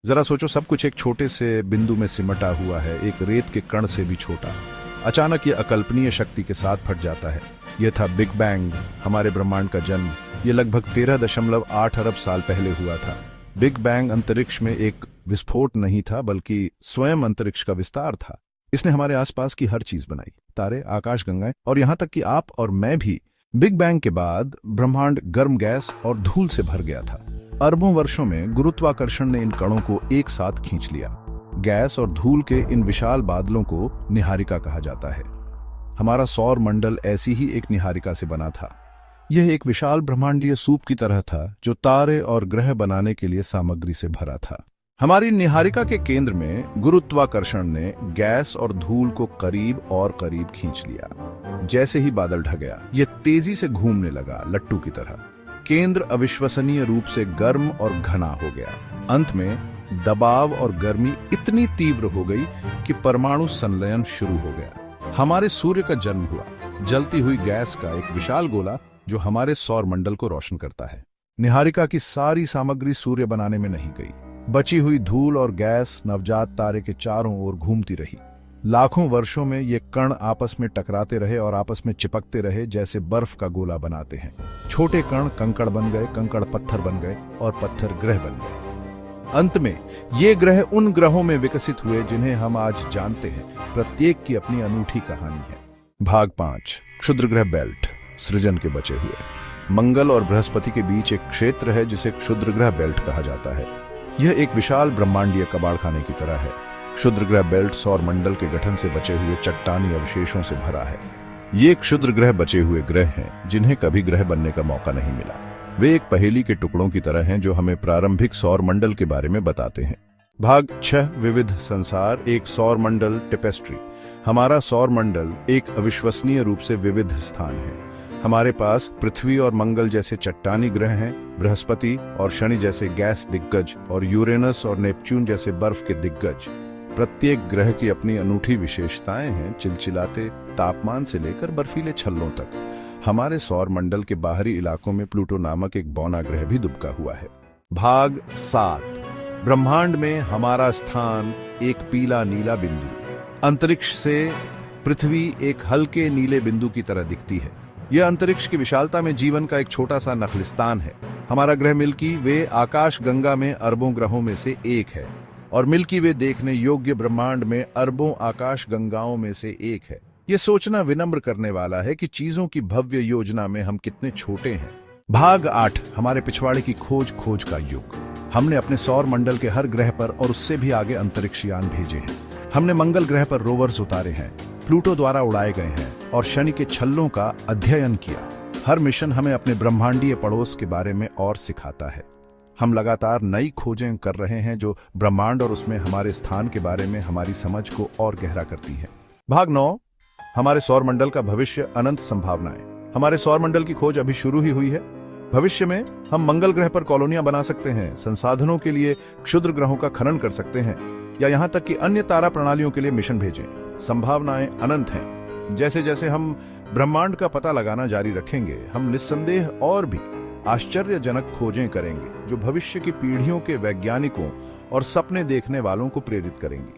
जरा सोचो, सब कुछ एक छोटे से बिंदु में सिमटा हुआ है, एक रेत के कण से भी छोटा। अचानक ये अकल्पनीय शक्ति के साथ फट जाता है। यह था बिग बैंग, हमारे ब्रह्मांड का जन्म। ये लगभग 13.8 अरब साल पहले हुआ था। बिग बैंग अंतरिक्ष में एक विस्फोट नहीं था, बल्कि स्वयं अंतरिक्ष का विस्तार था। इसने हमारे आसपास की हर चीज बनाई, तारे, आकाशगंगाएं और यहां तक कि आप और मैं भी। बिग बैंग के बाद ब्रह्मांड गर्म गैस और धूल से भर गया था। अरबों वर्षों में गुरुत्वाकर्षण ने इन कणों को एक साथ खींच लिया। गैस और धूल के इन विशाल बादलों को निहारिका कहा जाता है। हमारा सौर मंडल ऐसी ही एक निहारिका से बना था। यह एक विशाल ब्रह्मांडीय सूप की तरह था, जो तारे और ग्रह बनाने के लिए सामग्री से भरा था। हमारी निहारिका के केंद्र में गुरुत्वाकर्षण ने गैस और धूल को करीब और करीब खींच लिया। जैसे ही बादल ढह गया, यह तेजी से घूमने लगा, लट्टू की तरह। केंद्र अविश्वसनीय रूप से गर्म और घना हो गया। अंत में दबाव और गर्मी इतनी तीव्र हो गई कि परमाणु संलयन शुरू हो गया। हमारे सूर्य का जन्म हुआ, जलती हुई गैस का एक विशाल गोला जो हमारे सौर मंडल को रोशन करता है। निहारिका की सारी सामग्री सूर्य बनाने में नहीं गई। बची हुई धूल और गैस नवजात तारे के चारों ओर घूमती रही। लाखों वर्षों में ये कण आपस में टकराते रहे और आपस में चिपकते रहे, जैसे बर्फ का गोला बनाते हैं। छोटे कण कंकड़ बन गए, कंकड़ पत्थर बन गए और पत्थर ग्रह बन गए। अंत में ये ग्रह उन ग्रहों में विकसित हुए जिन्हें हम आज जानते हैं। प्रत्येक की अपनी अनूठी कहानी है। भाग 5, क्षुद्र ग्रह बेल्ट, सृजन के बचे हुए। मंगल और बृहस्पति के बीच एक क्षेत्र है जिसे क्षुद्र ग्रह बेल्ट कहा जाता है। यह एक विशाल ब्रह्मांडीय कबाड़खाने की तरह है। क्षुद्र ग्रह बेल्ट सौर मंडल के गठन से बचे हुए चट्टानी अवशेषों से भरा है। ये क्षुद्र ग्रह बचे हुए ग्रह हैं जिन्हें कभी ग्रह बनने का मौका नहीं मिला। वे एक पहेली के टुकड़ों की तरह हैं जो हमें प्रारंभिक सौर मंडल के बारे में बताते हैं। भाग 6, विविध संसार, एक सौर मंडल टेपेस्ट्री। हमारा सौर मंडल एक अविश्वसनीय रूप से विविध स्थान है। हमारे पास पृथ्वी और मंगल जैसे चट्टानी ग्रह हैं, बृहस्पति और शनि जैसे गैस दिग्गज और यूरेनस और नेपच्यून जैसे बर्फ के दिग्गज। प्रत्येक ग्रह की अपनी अनूठी विशेषताएं हैं, चिलचिलाते तापमान से लेकर बर्फीले छल्लों तक। हमारे सौर मंडल के बाहरी इलाकों में प्लूटो नामक एक बौना ग्रह भी दुबका हुआ है। भाग 7, ब्रह्मांड में हमारा स्थान, एक पीला नीला बिंदु। अंतरिक्ष से पृथ्वी एक हल्के नीले बिंदु की तरह दिखती है। यह अंतरिक्ष की विशालता में जीवन का एक छोटा सा नखलिस्तान है। हमारा ग्रह मिल्की वे आकाश गंगा में अरबों ग्रहों में से एक है और मिल्की वे देखने योग्य ब्रह्मांड में अरबों आकाश गंगाओं में से एक है। यह सोचना विनम्र करने वाला है कि चीजों की भव्य योजना में हम कितने छोटे हैं। भाग 8, हमारे पिछवाड़े की खोज का युग। हमने अपने सौर मंडल के हर ग्रह पर और उससे भी आगे अंतरिक्ष यान भेजे हैं। हमने मंगल ग्रह पर रोवर्स उतारे हैं, प्लूटो द्वारा उड़ाए गए हैं और शनि के छल्लों का अध्ययन किया। हर मिशन हमें अपने ब्रह्मांडीय पड़ोस के बारे में और सिखाता है। हम लगातार नई खोजें कर रहे हैं जो ब्रह्मांड और उसमें हमारे स्थान के बारे में हमारी समझ को और गहरा करती है। भाग 9, हमारे सौर मंडल का भविष्य, अनंत संभावनाएं। हमारे सौर मंडल की खोज अभी शुरू ही हुई है। भविष्य में हम मंगल ग्रह पर कॉलोनियां बना सकते हैं, संसाधनों के लिए क्षुद्र ग्रहों का खनन कर सकते हैं या यहां तक कि अन्य तारा प्रणालियों के लिए मिशन भेजें। संभावनाएं अनंत हैं। जैसे जैसे हम ब्रह्मांड का पता लगाना जारी रखेंगे, हम निस्संदेह और भी आश्चर्यजनक खोजें करेंगे जो भविष्य की पीढ़ियों के वैज्ञानिकों और सपने देखने वालों को प्रेरित करेंगी।